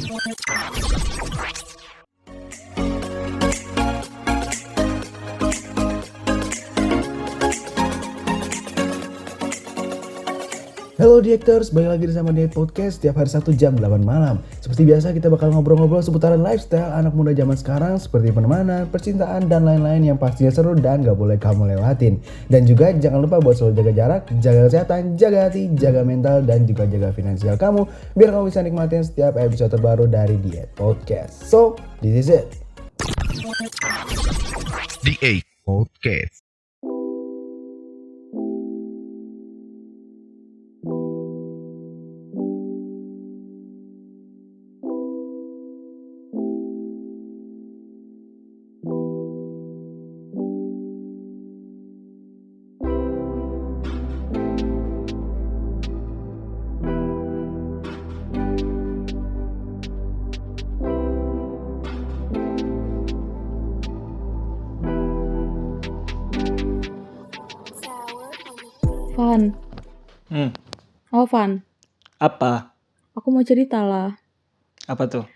Halo Diectors, balik lagi sama Diet Podcast setiap hari Sabtu jam 8 malam. Seperti biasa kita bakal ngobrol-ngobrol seputaran lifestyle anak muda zaman sekarang seperti pertemanan, percintaan, dan lain-lain yang pastinya seru dan gak boleh kamu lewatin. Dan juga jangan lupa buat selalu jaga jarak, jaga kesehatan, jaga hati, jaga mental, dan juga jaga finansial kamu biar kamu bisa nikmatin setiap episode terbaru dari Diet Podcast. So, this is it. Diet Podcast. Van. Oh Van, Apa? aku mau cerita lah. Apa tuh?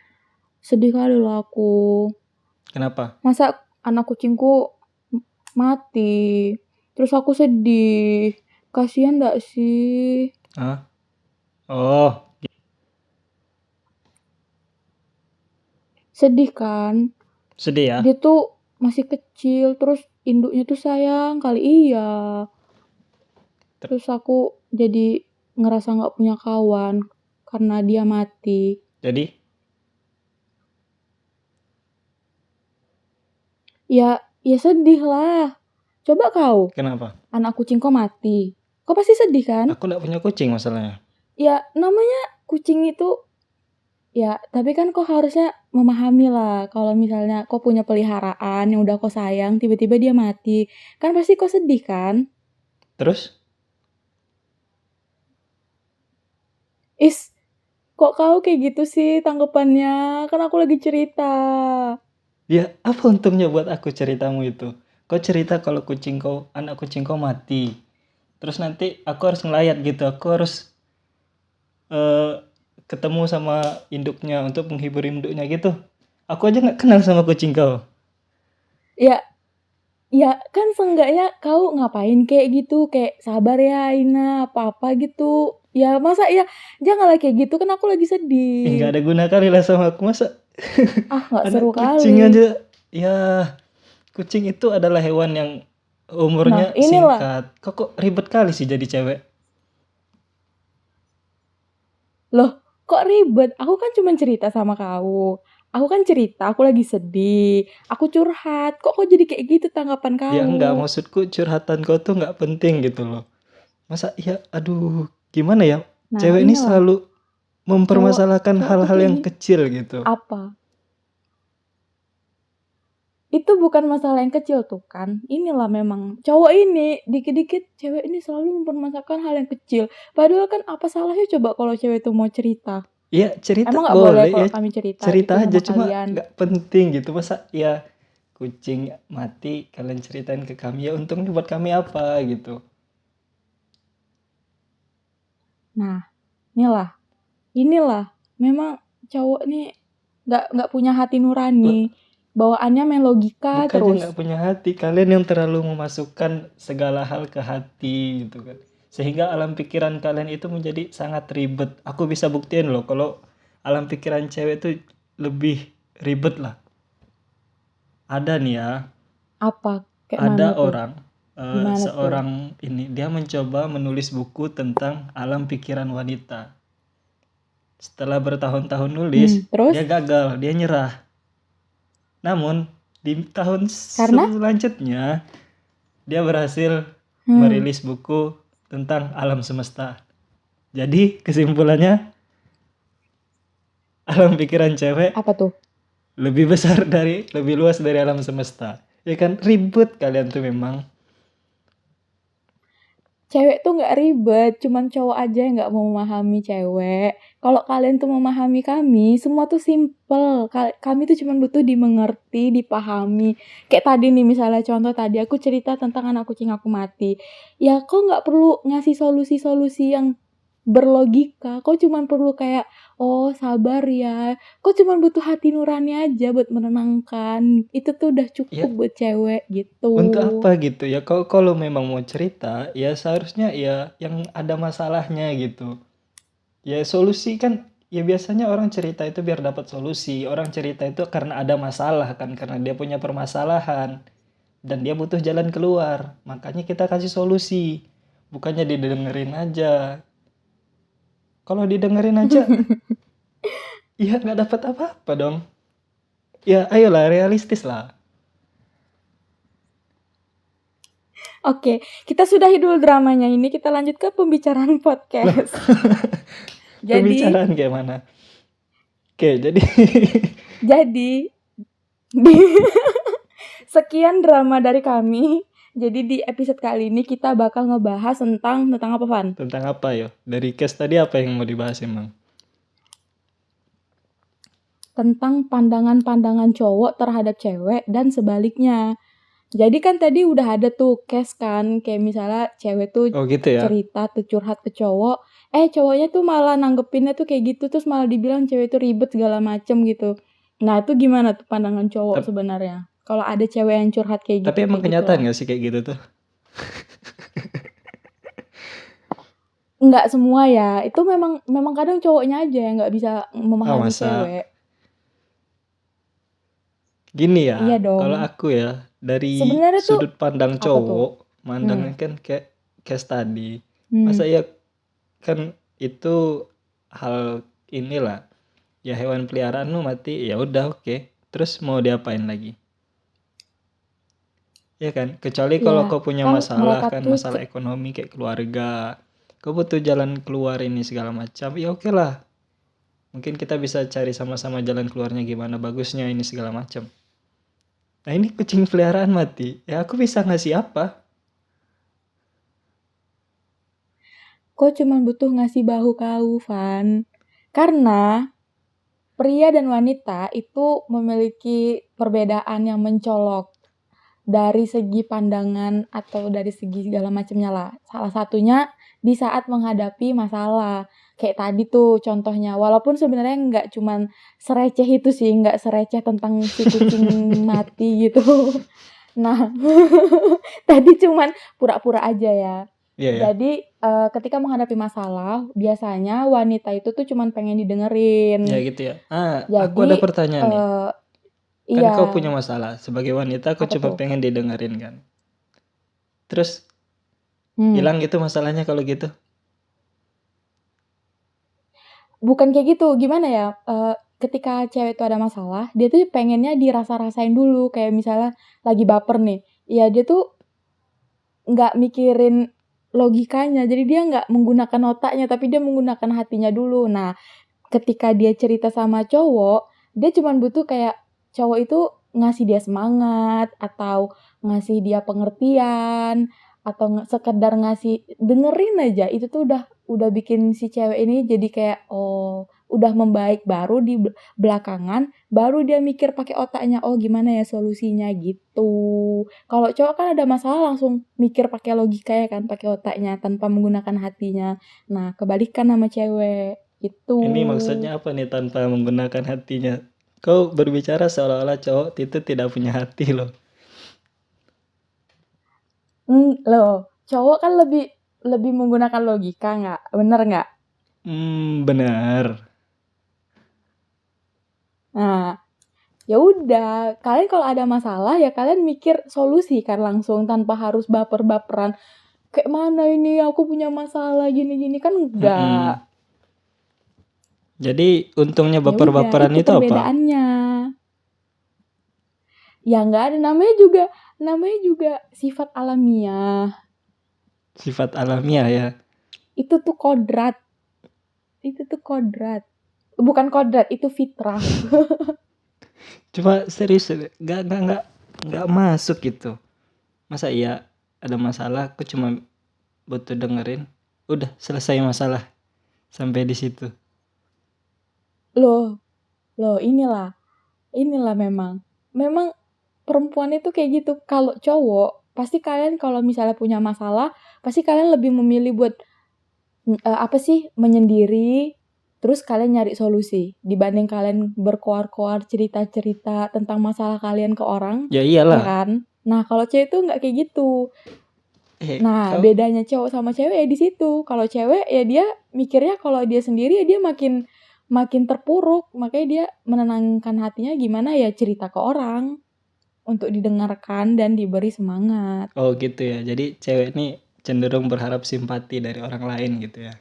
Sedih kali lah aku. Kenapa? Masa anak kucingku mati. Terus aku sedih. Kasian gak sih? Hah? Oh, Sedih kan? sedih ya? Dia tuh masih kecil. Terus induknya tuh sayang kali. Iya. Terus aku jadi ngerasa gak punya kawan. Karena dia mati. Jadi? Ya sedih lah. Coba kau, Kenapa? anak kucing kau mati. Kau pasti sedih kan? Aku gak punya kucing masalahnya. Ya namanya kucing itu. Ya tapi kan kau harusnya memahami lah. Kalau misalnya kau punya peliharaan yang udah kau sayang, tiba-tiba dia mati. Kan pasti kau sedih kan? Terus? Kok kau kayak gitu sih tanggapannya? Kan aku lagi cerita. Ya, apa untungnya buat aku ceritamu itu? Kau cerita kalau anak kucing kau mati. Terus nanti aku harus ngelayat gitu. Aku harus ketemu sama induknya untuk menghibur induknya gitu. Aku aja gak kenal sama kucing kau. Ya kan seenggaknya kau ngapain kayak gitu. Kayak sabar ya Ina, apa-apa gitu. Ya masa ya janganlah kayak gitu, kan aku lagi sedih. Gak ada guna kali lah sama aku. Masa Gak anak seru kucing kali. aja. Ya, kucing itu adalah hewan yang umurnya Nah, inilah. singkat. Kok ribet kali sih jadi cewek? Loh, kok ribet? Aku kan cuma cerita sama kau. Aku kan cerita, aku lagi sedih. Aku curhat. Kok jadi kayak gitu tanggapan kau? Ya enggak, maksudku curhatan kau tuh enggak penting gitu loh. Masa ya, aduh, gimana ya? Nah, Cewek ini inilah. selalu mempermasalahkan Cowok hal-hal tuh yang kayak kecil gitu. apa? Itu bukan masalah yang kecil tuh kan. Inilah memang. Cowok ini, dikit-dikit cewek ini selalu mempermasalahkan hal yang kecil. Padahal kan apa salahnya coba kalau cewek itu mau cerita? Iya, cerita Emang gak boleh boleh kalau ya. kami cerita Cerita gitu aja, sama cuma kalian? enggak penting gitu. Masa ya kucing mati kalian ceritain ke kami, ya untungnya buat kami apa gitu. Nah, inilah. Memang cowok nih nggak punya hati nurani. Bawaannya main logika Bukannya terus. nggak punya hati, kalian yang terlalu memasukkan segala hal ke hati gitu kan, sehingga alam pikiran kalian itu menjadi sangat ribet. Aku bisa buktiin loh kalau alam pikiran cewek itu lebih ribet lah. Ada nih ya, Apa? Kayak ada mana tuh? orang Gimana seorang ini dia mencoba menulis buku tentang alam pikiran wanita. Setelah bertahun-tahun nulis, Terus? dia gagal, dia nyerah. Namun di tahun Karena? selanjutnya dia berhasil merilis buku tentang alam semesta. Jadi kesimpulannya, alam pikiran cewek Apa tuh? lebih luas dari alam semesta. Ya kan, ribet kalian tuh memang. Cewek tuh nggak ribet, cuman cowok aja yang nggak mau memahami cewek. Kalau kalian tuh memahami kami, semua tuh simple. Kami tuh cuman butuh dimengerti, dipahami. Kayak tadi nih misalnya contoh tadi aku cerita tentang anak kucing aku mati. Ya kok nggak perlu ngasih solusi-solusi yang berlogika. Kau cuman perlu kayak, oh sabar ya. Kau cuman butuh hati nurani aja buat menenangkan. Itu tuh udah cukup Ya, buat cewek gitu. untuk apa gitu ya? Kalau memang mau cerita, ya seharusnya ya yang ada masalahnya gitu. Ya solusi kan, ya biasanya orang cerita itu biar dapat solusi. Orang cerita itu karena ada masalah kan, karena dia punya permasalahan dan dia butuh jalan keluar. Makanya kita kasih solusi. Bukannya didengerin aja. Kalau didengerin aja, ya nggak dapat apa-apa dong. Ya ayolah realistis lah. Oke, kita sudahi dulu dramanya ini. Kita lanjut ke pembicaraan podcast. Jadi, Pembicaraan kayak mana? Oke, jadi jadi sekian drama dari kami. Jadi di episode kali ini kita bakal ngebahas tentang apa, Van? tentang apa yo? Dari case tadi apa yang mau dibahas emang? Tentang pandangan-pandangan cowok terhadap cewek dan sebaliknya. Jadi kan tadi udah ada tuh case kan, kayak misalnya cewek tuh Oh gitu ya. cerita tuh curhat ke cowok, cowoknya tuh malah nanggepinnya tuh kayak gitu, terus malah dibilang cewek itu ribet segala macem gitu. Nah itu gimana tuh pandangan cowok Tap- sebenarnya? Kalau ada cewek yang curhat kayak gitu, Tapi emang kayak gitu kenyataan lah. gak sih kayak gitu tuh? Nggak semua ya, itu memang kadang cowoknya aja yang nggak bisa Oh memahami masa? cewek. Gini ya, Iya kalau dong. aku ya dari Sebenarnya tuh sudut pandang apa tuh? cowok, Hmm. mandangnya kan kayak case tadi. Hmm. Masa ya kan itu hal inilah. Ya hewan peliharaan lu mati, ya udah oke. Terus mau diapain lagi? Ya kan, kecuali kalau Ya, kau punya kan masalah mereka kan, tuh masalah ekonomi kayak keluarga, kau butuh jalan keluar ini segala macam, ya oke lah. Mungkin kita bisa cari sama-sama jalan keluarnya gimana bagusnya ini segala macam. Nah ini kucing peliharaan mati, ya aku bisa ngasih apa? kok cuma butuh ngasih bahu kau, Van. Karena pria dan wanita itu memiliki perbedaan yang mencolok dari segi pandangan atau dari segi segala macamnya lah. Salah satunya di saat menghadapi masalah. Kayak tadi tuh contohnya, walaupun sebenarnya nggak cuman sereceh itu sih, nggak sereceh tentang si kucing mati gitu. Nah, tadi cuman pura-pura aja ya. Iya ya. Jadi ketika menghadapi masalah, biasanya wanita itu tuh cuman pengen didengerin. Ya gitu ya. Aku ada Jadi pertanyaan nih. Kan iya, kau punya masalah. Sebagai wanita aku apa cuma tuh? pengen didengerin kan. Terus Hmm. hilang gitu masalahnya kalau gitu. Bukan kayak gitu, gimana ya? Ketika cewek itu ada masalah, dia tuh pengennya dirasa-rasain dulu. Kayak misalnya lagi baper nih, ya dia tuh nggak mikirin logikanya, jadi dia nggak menggunakan otaknya, tapi dia menggunakan hatinya dulu. Nah, ketika dia cerita sama cowok, dia cuman butuh kayak cowok itu ngasih dia semangat, atau ngasih dia pengertian, atau sekedar ngasih dengerin aja. Itu tuh udah bikin si cewek ini jadi kayak, oh udah membaik. Baru di belakangan baru dia mikir pakai otaknya, oh gimana ya solusinya gitu. Kalau cowok kan ada masalah langsung mikir pakai logika ya kan, pakai otaknya tanpa menggunakan hatinya. Nah, kebalikan sama cewek gitu. Ini maksudnya apa nih tanpa menggunakan hatinya? Kau berbicara seolah-olah cowok itu tidak punya hati loh. Loh, cowok kan lebih menggunakan logika nggak? Bener nggak? Benar. Nah, ya udah, kalian kalau ada masalah ya kalian mikir solusi kan langsung tanpa harus baper-baperan. Kayak mana ini aku punya masalah gini-gini kan enggak. Jadi untungnya Ya udah, baper-baperan itu itu apa? perbedaannya. Ya nggak ada, namanya juga sifat alamiah. Sifat alamiah ya. Itu tuh kodrat. Bukan kodrat, itu fitrah. Cuma serius, nggak masuk gitu. Masa iya ada masalah, aku cuma butuh dengerin, udah selesai masalah sampai di situ. Loh, inilah memang perempuan itu kayak gitu. Kalau cowok, pasti kalian kalau misalnya punya masalah, pasti kalian lebih memilih buat apa sih, menyendiri, terus kalian nyari solusi. Dibanding kalian berkoar-koar cerita-cerita tentang masalah kalian ke orang, Ya ya iyalah. kan? Nah, kalau cewek tuh nggak kayak gitu. Nah, Kau bedanya cowok sama cewek ya di situ. Kalau cewek ya dia mikirnya kalau dia sendiri ya dia makin terpuruk, makanya dia menenangkan hatinya gimana ya cerita ke orang untuk didengarkan dan diberi semangat. oh gitu ya. Jadi cewek nih cenderung berharap simpati dari orang lain gitu ya.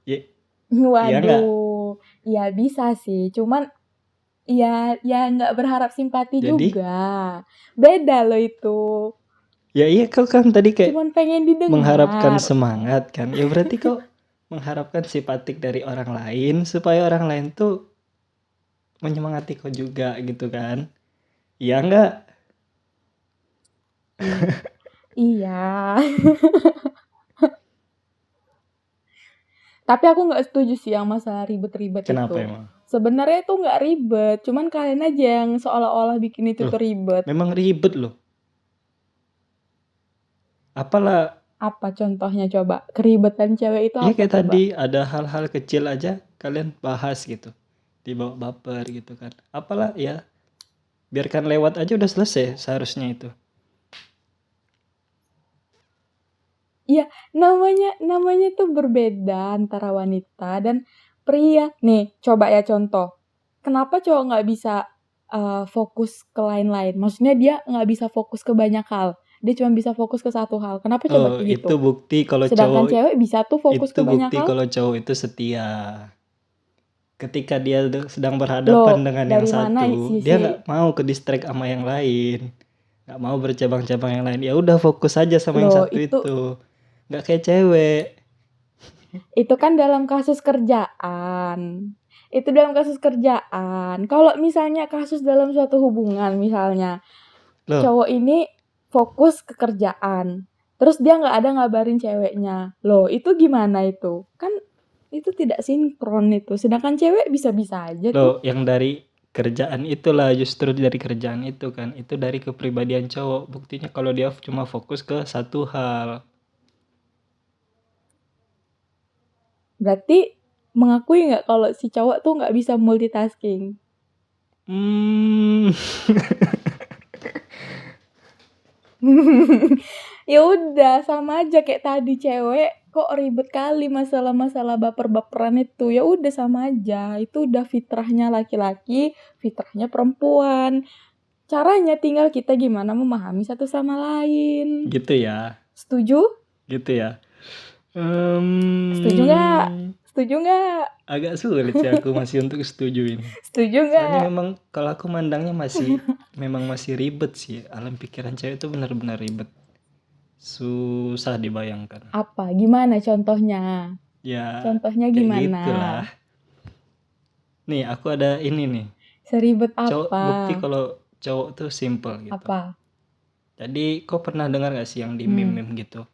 Iya nggak? Waduh, ya bisa sih, cuman ya nggak berharap simpati Jadi juga. Beda loh itu. ya iya, kau kan tadi kayak Cuman pengen mengharapkan didengar. semangat kan. Ya berarti kau mengharapkan simpatik dari orang lain supaya orang lain tuh menyemangati kau juga gitu kan. Iya nggak? Iya. Tapi aku nggak setuju sih yang masalah ribet-ribet Kenapa itu. emang? Sebenarnya itu nggak ribet, cuman kalian aja yang seolah-olah bikin itu Loh, tuh ribet. memang ribet loh. Apalah, Apa contohnya coba? Keribetan cewek itu ya apa kayak coba? tadi ada hal-hal kecil aja kalian bahas gitu. Dibawa baper gitu kan. Apalah ya, biarkan lewat aja udah selesai seharusnya itu. Iya, namanya tuh berbeda antara wanita dan pria. Nih, coba ya contoh. Kenapa cowok nggak bisa fokus ke lain-lain? Maksudnya dia nggak bisa fokus ke banyak hal. Dia cuma bisa fokus ke satu hal. Kenapa coba Oh, kayak itu gitu? bukti kalau Sedangkan cowok cewek bisa tuh fokus ke banyak hal. itu setia. Ketika dia sedang Loh, berhadapan dengan yang dari mana satu, dia nggak mau ke distract sama yang lain, nggak mau bercabang-cabang yang lain. Ya udah fokus aja sama yang Loh, satu itu. Nggak kayak cewek. itu kan dalam kasus kerjaan. Itu dalam kasus kerjaan. Kalau misalnya kasus dalam suatu hubungan misalnya, Loh, cowok ini fokus ke kerjaan. Terus dia nggak ada ngabarin ceweknya. Loh, itu gimana itu? Kan itu tidak sinkron itu. Sedangkan cewek bisa-bisa aja tuh. yang dari kerjaan itulah, justru dari kerjaan itu kan. Itu dari kepribadian cowok. Buktinya kalau dia cuma fokus ke satu hal. Berarti mengakui nggak kalau si cowok tuh nggak bisa multitasking? Hmm. Ya udah, sama aja kayak tadi cewek kok ribet kali masalah-masalah baper-baperan itu. Ya udah sama aja. Itu udah fitrahnya laki-laki, fitrahnya perempuan. Caranya tinggal kita gimana memahami satu sama lain. Gitu ya. Setuju? Gitu ya. Setuju nggak? Setuju nggak? Agak sulit sih aku masih untuk setuju ini. Setuju Soalnya nggak? memang kalau aku mandangnya memang masih ribet sih. Alam pikiran cewek itu benar-benar ribet. Susah dibayangkan. Apa? Gimana contohnya? Ya Contohnya kayak gimana? gitulah. Nih aku ada ini nih. Seribet Cowok, bukti apa? kalau cowok tuh simple gitu. Apa? Jadi kau pernah dengar gak sih yang di meme-meme gitu?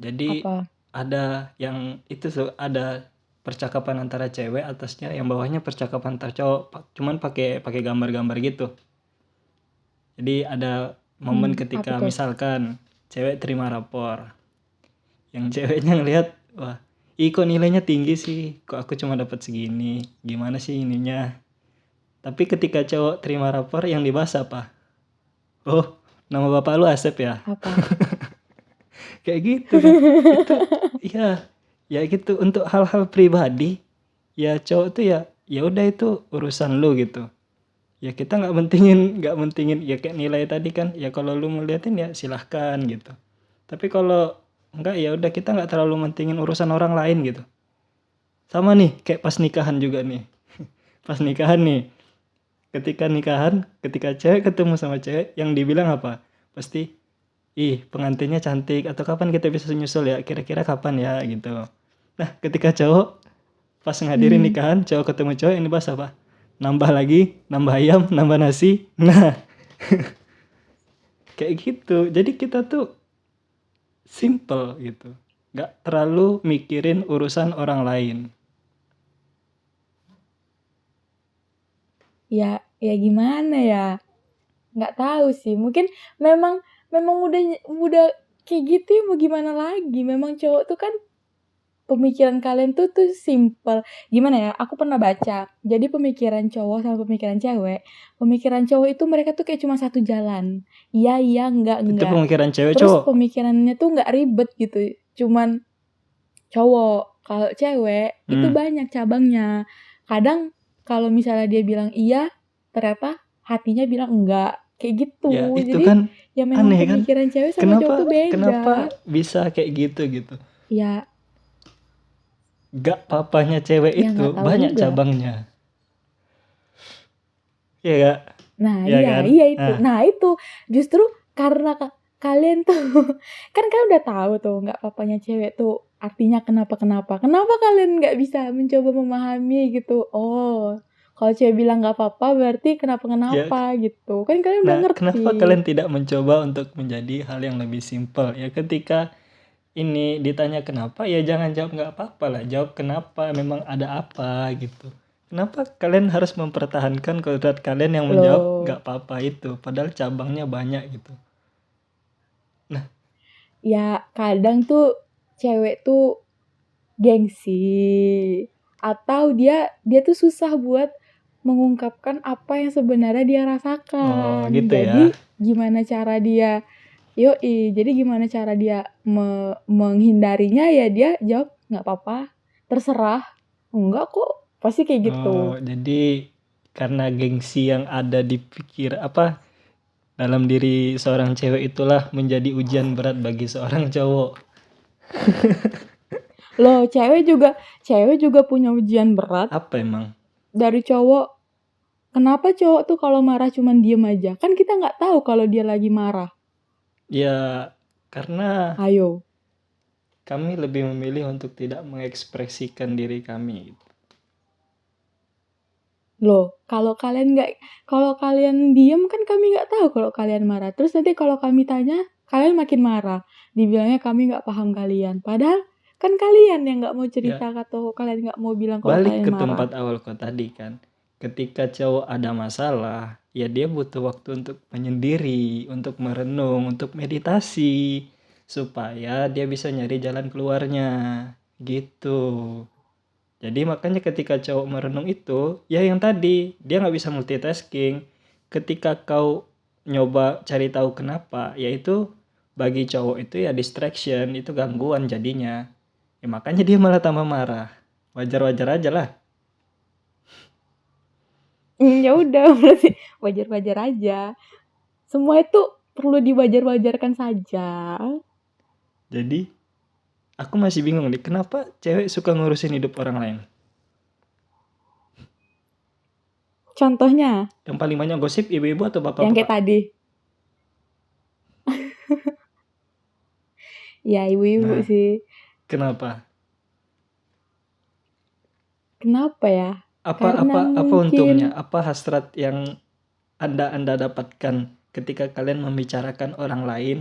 Jadi Apa? ada yang itu ada percakapan antara cewek atasnya, yang bawahnya percakapan antar cowok, cuman pakai gambar-gambar gitu. Jadi ada momen Apa ketika tuh? misalkan cewek terima rapor, yang ceweknya ngelihat, wah, kok nilainya tinggi sih, kok aku cuma dapat segini, gimana sih ininya. Tapi ketika cowok terima rapor, yang dibahas apa? Oh, nama bapak lu Asep ya? Apa? Kayak gitu kan. Itu ya gitu, untuk hal-hal pribadi ya cowok tuh ya udah itu urusan lu gitu. Ya kita nggak mentingin ya kayak nilai tadi kan, ya kalau lu ngeliatin ya silahkan gitu. Tapi kalau enggak ya udah, kita nggak terlalu mentingin urusan orang lain gitu. Sama nih kayak pas nikahan juga nih. Pas nikahan nih, ketika cewek ketemu sama cewek, yang dibilang apa? Pasti, ih pengantinnya cantik, atau kapan kita bisa nyusul ya, kira-kira kapan ya gitu. Nah ketika cowok pas ngadirin nikahan, cowok ketemu cowok, yang dibahas apa? Nambah lagi, nambah ayam, nambah nasi. Nah kayak gitu. Jadi kita tuh simple gitu, nggak terlalu mikirin urusan orang lain. Ya gimana ya? Nggak tahu sih. Mungkin memang udah kayak gitu ya mau gimana lagi. Memang cowok tuh kan pemikiran kalian tuh simple. Gimana ya? Aku pernah baca. Jadi pemikiran cowok sama pemikiran cewek. Pemikiran cowok itu mereka tuh kayak cuma satu jalan. Iya, enggak, Itu enggak. pemikiran cewek Terus cowok. pemikirannya tuh nggak ribet gitu. Cuman cowok. Kalau cewek itu banyak cabangnya. Kadang kalau misalnya dia bilang iya, ternyata hatinya bilang enggak. Kayak gitu. Ya itu Jadi kan ya memang aneh kan. pemikiran cewek sama cowok tuh beda. Kenapa bisa kayak gitu? Ya, Gak papanya cewek ya itu nggak tahu banyak juga. cabangnya. Iya gak? Nah, Iya iya, kan? iya itu. Nah, itu justru karena kalian tuh kan kalian udah tahu tuh nggak papanya cewek tuh artinya kenapa. Kenapa kalian nggak bisa mencoba memahami gitu? Oh, kalau cewek bilang nggak apa-apa berarti Ya, gitu. Kan kalian udah nah kenapa ngerti. kalian tidak mencoba untuk menjadi hal yang lebih simpel? Ya ketika ini ditanya kenapa, ya jangan jawab nggak apa-apa lah. Jawab kenapa, memang ada apa gitu. Kenapa kalian harus mempertahankan kodrat kalian yang menjawab Loh, nggak apa-apa itu? Padahal cabangnya banyak gitu. Nah, ya kadang tuh cewek tuh gengsi atau dia tuh susah buat mengungkapkan apa yang sebenarnya dia rasakan. gitu Jadi ya. gimana cara dia jadi gimana cara dia menghindarinya ya dia jawab nggak apa-apa, terserah. Enggak kok, pasti kayak gitu. Jadi karena gengsi yang ada di dalam diri seorang cewek itulah menjadi ujian berat bagi seorang cowok. Loh, cewek juga punya ujian berat Apa emang? dari cowok. Kenapa cowok tuh kalau marah cuman diem aja? Kan kita nggak tahu kalau dia lagi marah. Ya karena Ayo. kami lebih memilih untuk tidak mengekspresikan diri kami. Loh, kalau kalian diem kan kami nggak tahu kalau kalian marah. Terus nanti kalau kami tanya, kalian makin marah. Dibilangnya kami nggak paham kalian. Padahal kan kalian yang nggak mau cerita atau kalian nggak mau bilang kalau Balik kalian ke marah. tempat awal kau tadi kan. Ketika cowok ada masalah, ya dia butuh waktu untuk menyendiri, untuk merenung, untuk meditasi, supaya dia bisa nyari jalan keluarnya. Gitu. Jadi makanya ketika cowok merenung itu, ya yang tadi, dia nggak bisa multitasking. Ketika kau nyoba cari tahu kenapa, yaitu bagi cowok itu ya distraction, itu gangguan jadinya. Ya makanya dia malah tambah marah. Wajar-wajar aja lah. Ya udah, berarti wajar-wajar aja. Semua itu perlu diwajar-wajarkan saja. Jadi aku masih bingung nih, kenapa cewek suka ngurusin hidup orang lain? Contohnya, Yang paling banyak gosip ibu-ibu atau yang bapak-bapak? kayak tadi. Ya, ibu-ibu Nah, sih. kenapa? Kenapa ya? Apa Karena untungnya? mungkin Apa hasrat yang Anda dapatkan ketika kalian membicarakan orang lain?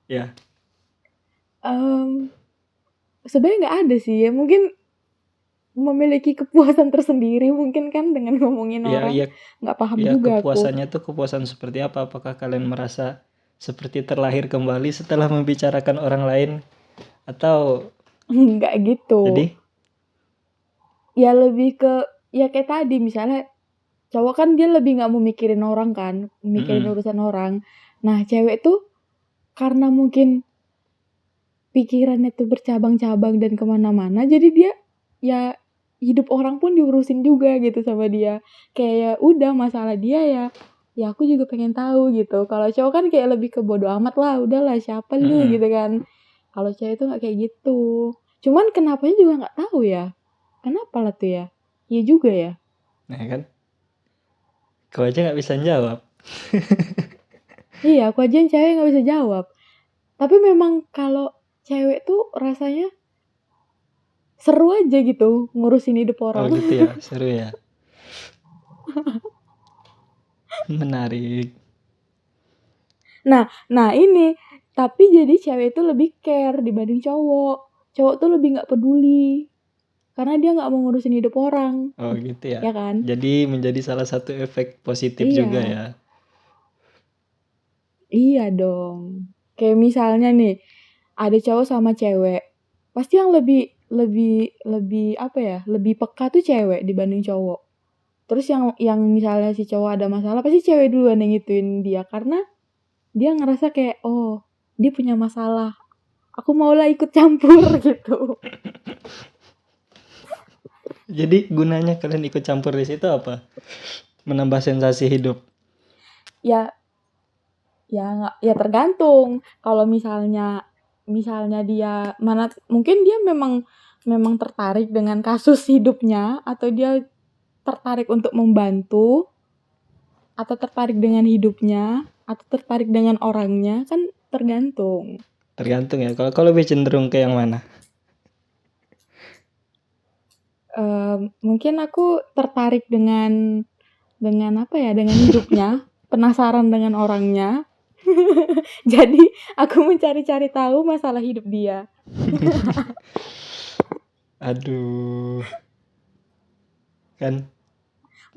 Ya, sebenarnya nggak ada sih ya. Mungkin memiliki kepuasan tersendiri mungkin kan dengan ngomongin orang. Nggak paham juga aku. kepuasannya tuh kepuasan seperti apa? Apakah kalian merasa seperti terlahir kembali setelah membicarakan orang lain? Atau Nggak gitu. jadi? Ya lebih ke, ya kayak tadi misalnya cowok kan dia lebih nggak mau mikirin orang kan, mikirin urusan orang. Nah cewek tuh karena mungkin pikirannya tuh bercabang-cabang dan kemana-mana, jadi dia ya hidup orang pun diurusin juga gitu sama dia. Kayak ya udah masalah dia ya aku juga pengen tahu gitu. Kalau cowok kan kayak lebih ke bodo amat lah, udahlah siapa lu gitu kan. Kalau cewek tuh nggak kayak gitu. Cuman kenapanya juga nggak tahu ya. Kenapa lah tuh ya? Iya juga ya. Nah kan? Kau aja nggak bisa jawab. Iya, aku aja yang cewek nggak bisa jawab. Tapi memang kalau cewek tuh rasanya seru aja gitu ngurusin hidup orang. Oh gitu ya, seru ya. Menarik. Nah ini, tapi jadi cewek itu lebih care dibanding cowok. Cowok tuh lebih nggak peduli karena dia nggak mau ngurusin hidup orang. Oh gitu ya. Ya kan? Jadi menjadi salah satu efek positif Iya. juga ya. Iya dong. Kayak misalnya nih, ada cowok sama cewek, pasti yang lebih lebih lebih apa ya, lebih peka tuh cewek dibanding cowok. Terus yang misalnya si cowok ada masalah, pasti cewek duluan yang ngituin dia karena dia ngerasa kayak, oh dia punya masalah, aku maulah ikut campur gitu. Jadi gunanya kalian ikut campur di situ apa? Menambah sensasi hidup. Ya ya tergantung. Kalau misalnya dia mungkin dia memang tertarik dengan kasus hidupnya, atau dia tertarik untuk membantu, atau tertarik dengan hidupnya, atau tertarik dengan orangnya, kan tergantung. Tergantung ya. Kalau lebih cenderung ke yang mana? Mungkin aku tertarik dengan apa ya, dengan hidupnya, penasaran dengan orangnya. Jadi aku mencari-cari tahu masalah hidup dia. Aduh. Kan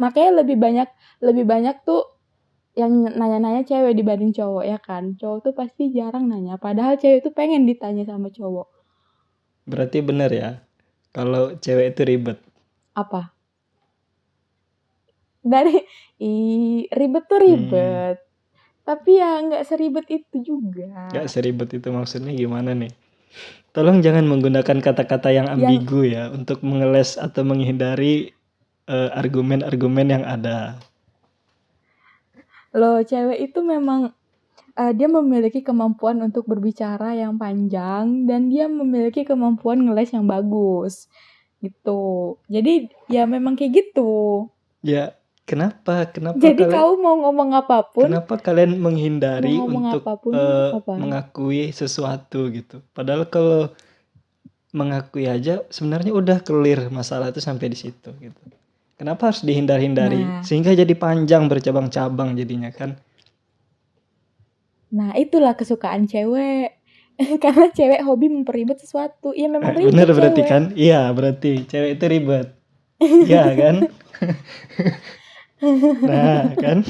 Makanya lebih banyak tuh yang nanya-nanya cewek dibanding cowok ya kan. Cowok tuh pasti jarang nanya, padahal cewek tuh pengen ditanya sama cowok. berarti benar ya. Kalau cewek itu ribet. Apa? Ribet tuh ribet. Tapi ya nggak seribet itu juga. Gak seribet itu maksudnya gimana nih? Tolong jangan menggunakan kata-kata yang ambigu ya untuk mengeles atau menghindari argumen-argumen yang ada. Loh, cewek itu memang dia memiliki kemampuan untuk berbicara yang panjang, dan dia memiliki kemampuan ngeles yang bagus. Gitu. Jadi ya memang kayak gitu. Ya, kenapa Jadi kalian kau mau ngomong apapun, kenapa kalian menghindari mau ngomong untuk apapun, apa? mengakui sesuatu gitu? Padahal kalau mengakui aja sebenarnya udah clear masalah itu sampai di situ gitu. Kenapa harus dihindar-hindari? Nah. Sehingga jadi panjang bercabang-cabang jadinya kan. Nah, itulah kesukaan cewek. Karena cewek hobi memperibet sesuatu. Ya memang ribet Bener berarti cewek. kan? Iya, berarti cewek itu ribet. Iya kan? Nah, kan?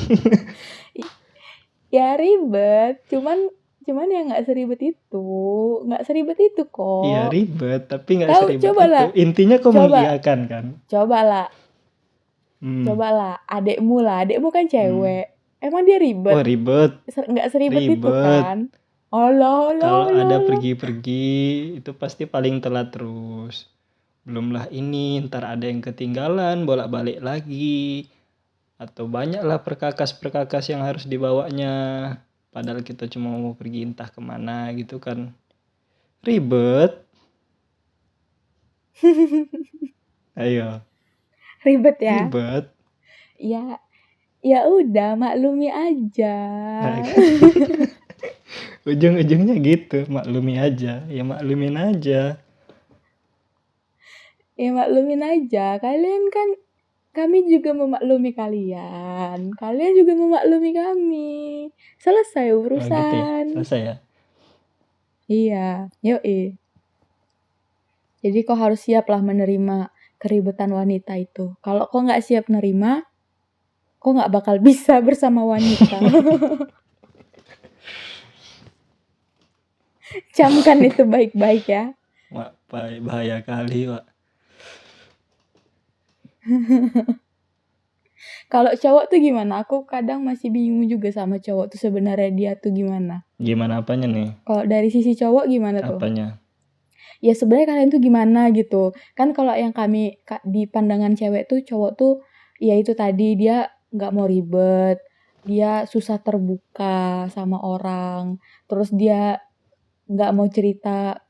Ya ribet, cuman ya nggak seribet itu. Nggak seribet itu kok. Iya ribet, tapi nggak Tahu, seribet cobalah. itu. Intinya kau mengiyakan kan? Cobalah, adekmu kan cewek. Emang dia ribet? Oh ribet. Nggak seribet itu Ribet. kan? Allah. Kalau ada pergi-pergi itu pasti paling telat terus. Belumlah ini, ntar ada yang ketinggalan, bolak-balik lagi. Atau banyaklah perkakas-perkakas yang harus dibawanya. Padahal kita cuma mau pergi entah kemana gitu kan. Ribet. Ayo. Ribet ya? Ribet. Ya udah, maklumi aja. Ujung-ujungnya gitu, maklumi aja. Ya maklumin aja. Ya maklumin aja. Kami juga memaklumi kalian. Kalian juga memaklumi kami. Selesai Oh gitu ya? urusan. Selesai ya? Iya, yoi. Jadi kau harus siap lah menerima keribetan wanita itu. Kalau kau nggak siap nerima, kau nggak bakal bisa bersama wanita. Camkan itu baik-baik ya. Wah, bahaya kali, Wak. Kalau cowok tuh gimana? Aku kadang masih bingung juga sama cowok tuh sebenarnya dia tuh gimana. Gimana apanya nih? Kalau dari sisi cowok gimana tuh? Apanya? Ya sebenarnya kalian tuh gimana gitu. Kan kalau yang di pandangan cewek tuh, cowok tuh ya itu tadi, dia nggak mau ribet, dia susah terbuka sama orang, terus dia nggak mau cerita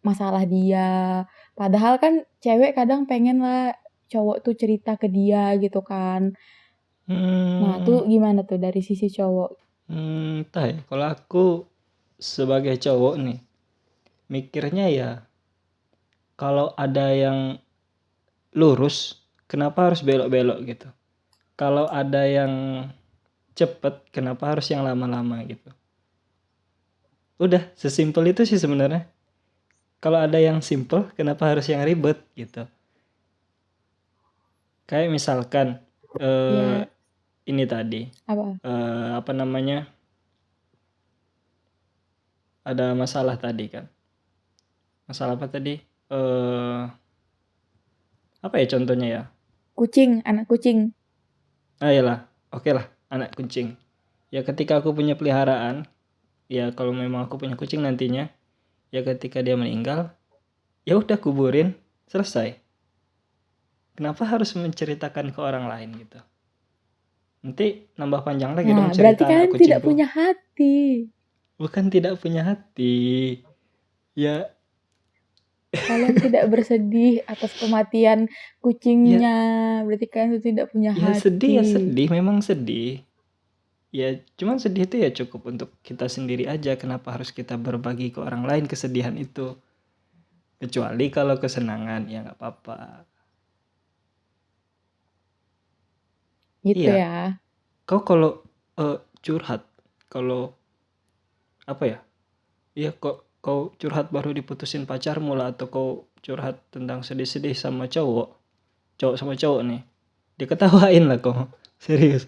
masalah dia. Padahal kan cewek kadang pengen lah cowok tuh cerita ke dia gitu kan. Nah tuh gimana tuh dari sisi cowok? Entah ya, kalau aku sebagai cowok nih, mikirnya ya kalau ada yang lurus, kenapa harus belok-belok gitu? Kalau ada yang cepet, kenapa harus yang lama-lama gitu? Udah, sesimpel itu sih sebenarnya. Kalau ada yang simple, kenapa harus yang ribet gitu? Kayak misalkan ini tadi Apa? apa namanya? ada masalah tadi kan. Masalah apa tadi? Apa ya contohnya ya? Kucing, anak kucing. Iyalah, oke lah, anak kucing. Ya ketika aku punya peliharaan, ya kalau memang aku punya kucing nantinya, ya ketika dia meninggal, ya udah kuburin, selesai. Kenapa harus menceritakan ke orang lain gitu? Nanti nambah panjang lagi dong Nah, berarti cerita anak kalian tidak kucingku. punya hati. Bukan tidak punya hati. Ya, Kalian tidak bersedih atas kematian kucingnya. Berarti kalian itu tidak punya ya sedih ya hati. sedih, memang sedih. Ya, cuman sedih itu ya cukup untuk kita sendiri aja. Kenapa harus kita berbagi ke orang lain kesedihan itu? Kecuali kalau kesenangan, ya nggak apa-apa. Gitu Iya, ya. kau kalau curhat, kalau apa ya? Iya, kok kau curhat baru diputusin pacarmu lah, atau kau curhat tentang sedih-sedih sama cowok sama cowok nih, diketawain lah kau. Serius,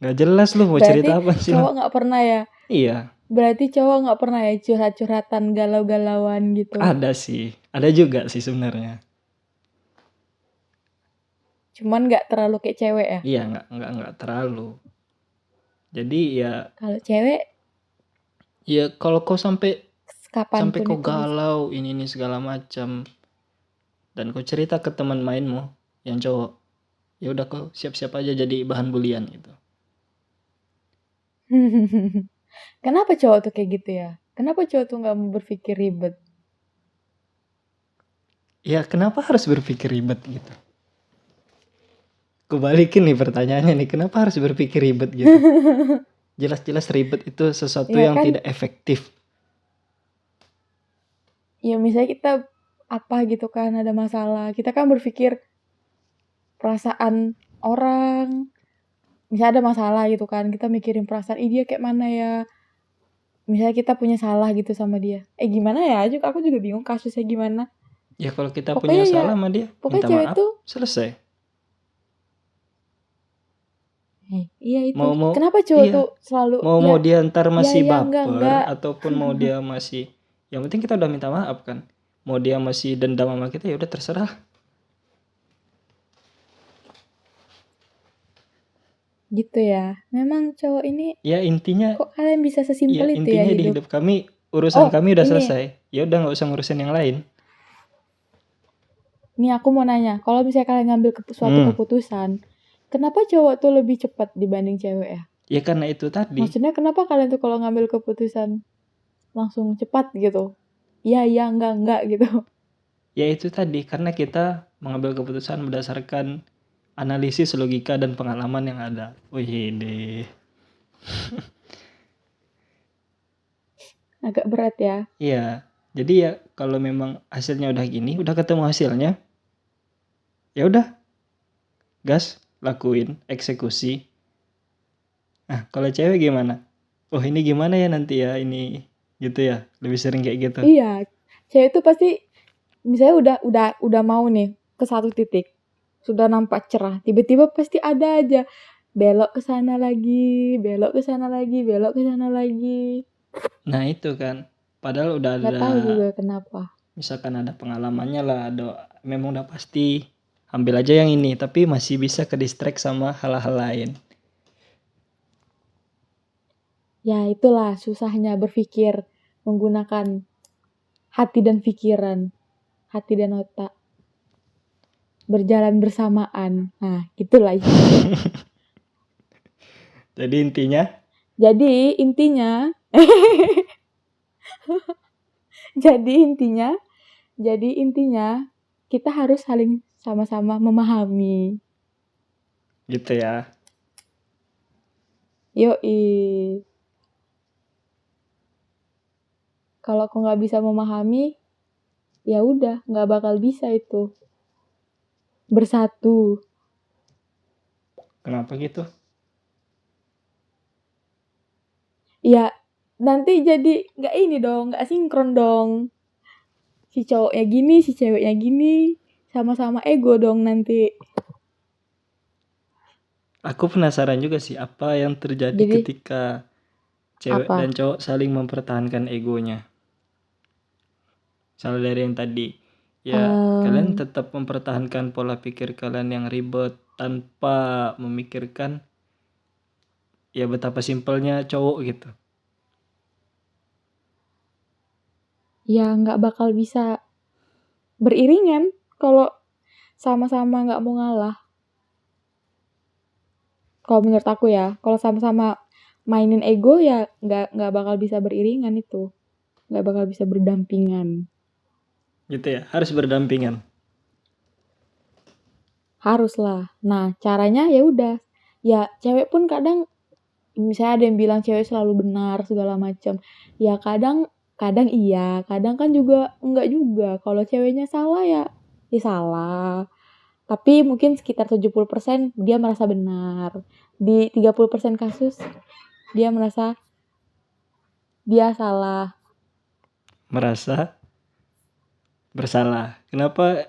nggak jelas lu mau Berarti cerita apa sih lu. cowok nggak pernah ya. Iya, Berarti cowok nggak pernah ya curhat-curhatan galau-galauan gitu. ada sih, ada juga sih sebenarnya. Cuman nggak terlalu kayak cewek ya. Iya, nggak terlalu. Jadi ya Kalau cewek kalau kau sampai kapanpun kau itu bisa. galau ini segala macam, dan kau cerita ke teman mainmu yang cowok, ya udah kau siap-siap aja jadi bahan bulian gitu. Kenapa cowok tuh kayak gitu ya? Kenapa cowok tuh nggak mau berpikir ribet? Ya kenapa harus berpikir ribet gitu? Kebalikin nih pertanyaannya nih, kenapa harus berpikir ribet gitu? Jelas-jelas ribet itu sesuatu Ya yang kan, tidak efektif. ya misalnya kita apa gitu kan ada masalah, kita kan berpikir perasaan orang. Misalnya ada masalah gitu kan, kita mikirin perasaan, dia kayak mana ya? Misalnya kita punya salah gitu sama dia. Gimana ya? Aku juga bingung kasusnya gimana. Ya kalau kita Pokoknya punya ya, salah sama dia, pokoknya minta cewek maaf, tuh, selesai. iya itu. Mau Kenapa cowok iya, tuh selalu mau dia ntar masih ya, baper enggak. ataupun mau dia masih, yang penting kita udah minta maaf kan. Mau dia masih dendam sama kita, ya udah terserah. Gitu ya. Memang cowok ini Ya intinya, kok kalian bisa sesimpel itu ya di hidup? hidup kami urusan kami udah Ini, selesai. Ya udah nggak usah ngurusin yang lain. nih aku mau nanya, kalau misalnya kalian ngambil suatu keputusan, kenapa cowok tuh lebih cepat dibanding cewek ya? Ya karena itu tadi. Maksudnya kenapa kalian tuh kalau ngambil keputusan langsung cepat gitu? Iya, enggak gitu. Ya itu tadi, karena kita mengambil keputusan berdasarkan analisis logika dan pengalaman yang ada. Wih deh. Agak berat ya. Iya. Jadi ya kalau memang hasilnya udah gini, udah ketemu hasilnya, ya udah, gas, lakuin, eksekusi. Nah, kalau cewek gimana? Oh ini gimana ya nanti ya ini, gitu ya, lebih sering kayak gitu. Iya, cewek tuh pasti misalnya udah mau nih ke satu titik, sudah nampak cerah, tiba-tiba pasti ada aja belok ke sana lagi, belok ke sana lagi, belok ke sana lagi. Nah itu kan, padahal udah Nggak tahu juga kenapa. misalkan ada pengalamannya lah, memang udah pasti ambil aja yang ini, tapi masih bisa ke distract sama hal-hal lain. Ya itulah susahnya berpikir menggunakan hati dan pikiran, hati dan otak berjalan bersamaan. Nah, gitulah. Jadi intinya jadi intinya kita harus saling sama-sama memahami. gitu ya. Yoi. Kalau aku nggak bisa memahami, ya udah nggak bakal bisa itu bersatu. Kenapa gitu? Ya nanti jadi nggak sinkron dong. Si cowoknya gini, si ceweknya gini, sama-sama ego dong nanti. Aku penasaran juga sih apa yang terjadi Jadi- ketika Cewek Apa? dan cowok saling mempertahankan egonya. Salah dari yang tadi. Ya, kalian tetap mempertahankan pola pikir kalian yang ribet tanpa memikirkan ya betapa simpelnya cowok gitu. Ya nggak bakal bisa beriringan kalau sama-sama nggak mau ngalah. Kalau menurut aku ya, kalau sama-sama mainin ego ya nggak bakal bisa beriringan itu, nggak bakal bisa berdampingan. Gitu ya, harus berdampingan. Haruslah. Nah caranya ya udah, ya cewek pun kadang misalnya ada yang bilang cewek selalu benar segala macam. Ya kadang iya, kadang kan juga enggak juga. Kalau ceweknya salah ya salah. Tapi mungkin sekitar 70% dia merasa benar. Di 30% kasus dia merasa dia salah. Merasa bersalah. Kenapa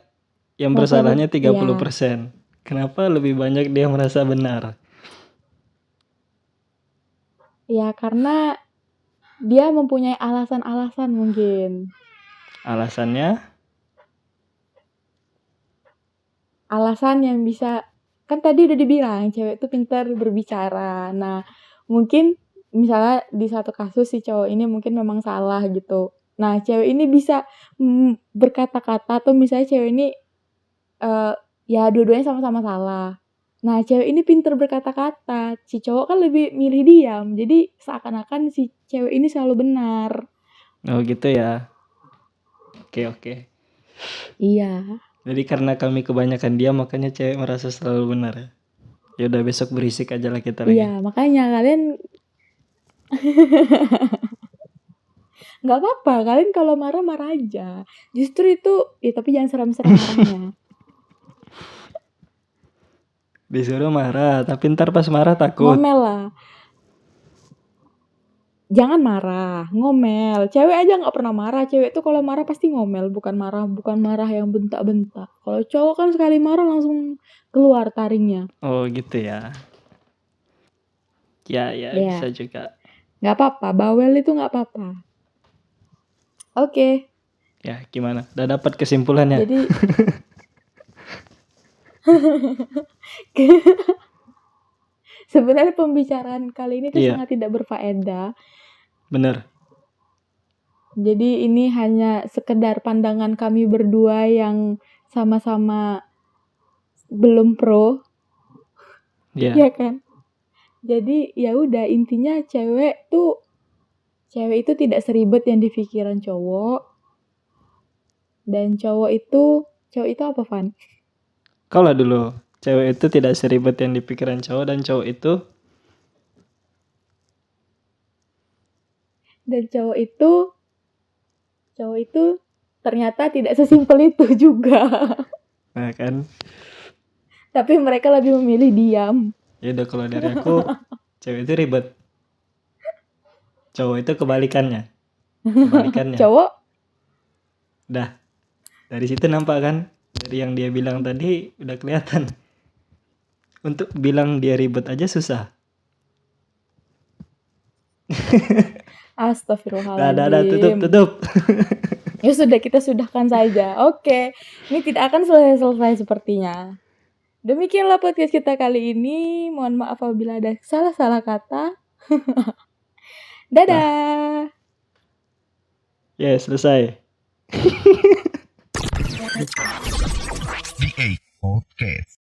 yang Merasa bersalahnya iya. 30%? Kenapa lebih banyak dia merasa benar? Ya karena dia mempunyai alasan-alasan mungkin. Alasannya? Alasan yang bisa, kan tadi udah dibilang cewek itu pintar berbicara. Nah mungkin misalnya di satu kasus si cowok ini mungkin memang salah gitu. Nah cewek ini bisa berkata-kata, atau misalnya cewek ini ya dua-duanya sama-sama salah. Nah cewek ini pintar berkata-kata, si cowok kan lebih milih diam. Jadi seakan-akan si cewek ini selalu benar. Oh gitu ya. Oke. Iya. Jadi karena kami kebanyakan dia makanya cewek merasa selalu benar ya. Ya udah besok berisik aja lah kita lagi. Iya, makanya kalian nggak apa-apa, kalian kalau marah aja. Justru itu, ya tapi jangan seram-seram marahnya. Disuruh marah, tapi ntar pas marah takut. Ngomel lah. Jangan marah, ngomel. Cewek aja nggak pernah marah. Cewek tuh kalau marah pasti ngomel, bukan marah yang bentak-bentak. Kalau cowok kan sekali marah langsung keluar taringnya. Oh gitu ya. Ya Iya. bisa juga. Nggak apa-apa, bawel itu nggak apa-apa. Oke. Ya gimana? Udah dapat kesimpulannya? Jadi sebenarnya pembicaraan kali ini tuh Iya. sangat tidak berfaedah. Bener. Jadi ini hanya sekedar pandangan kami berdua yang sama-sama belum pro, Ya. ya kan? Jadi ya udah, intinya cewek itu tidak seribet yang di pikiran cowok. Dan cowok itu apa, Van? Kalau dulu cewek itu tidak seribet yang di pikiran cowok, dan cowok itu ternyata tidak sesimpel itu juga. nah kan. Tapi mereka lebih memilih diam. Ya udah kalau dari aku cewek itu ribet. Cowok itu kebalikannya. Cowok Dah. Dari situ nampak kan? Dari yang dia bilang tadi udah kelihatan. Untuk bilang dia ribet aja susah. Astagfirullahaladzim. Tutup. Ya sudah, kita sudahkan saja. Oke, ini tidak akan selesai sepertinya. Demikianlah podcast kita kali ini. Mohon maaf apabila ada salah-salah kata. Dadah. Ya selesai. The 8 Podcast.